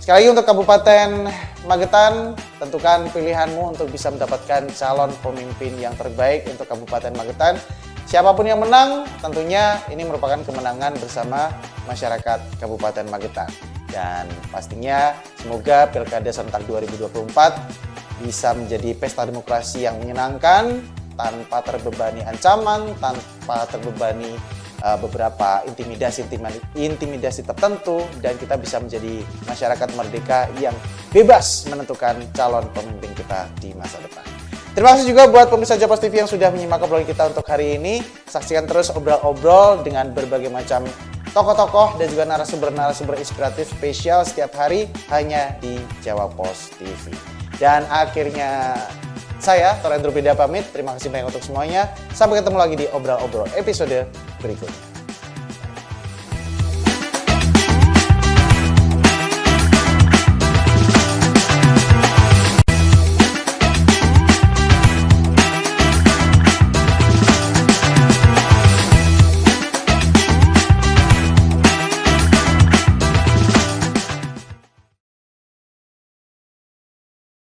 Sekali lagi untuk Kabupaten Magetan, tentukan pilihanmu untuk bisa mendapatkan calon pemimpin yang terbaik untuk Kabupaten Magetan. Siapapun yang menang, tentunya ini merupakan kemenangan bersama masyarakat Kabupaten Magetan. Dan pastinya semoga Pilkada Serentak 2024 bisa menjadi pesta demokrasi yang menyenangkan, tanpa terbebani ancaman, tanpa terbebani beberapa intimidasi tertentu dan kita bisa menjadi masyarakat merdeka yang bebas menentukan calon pemimpin kita di masa depan. Terima kasih juga buat pemirsa Jawa Pos TV yang sudah menyimak obrolan kita untuk hari ini. Saksikan terus obrol-obrol dengan berbagai macam tokoh-tokoh dan juga narasumber-narasumber inspiratif spesial setiap hari hanya di Jawa Pos TV. Dan akhirnya saya, Torendro Beda pamit. Terima kasih banyak untuk semuanya. Sampai ketemu lagi di obrol-obrol episode berikutnya.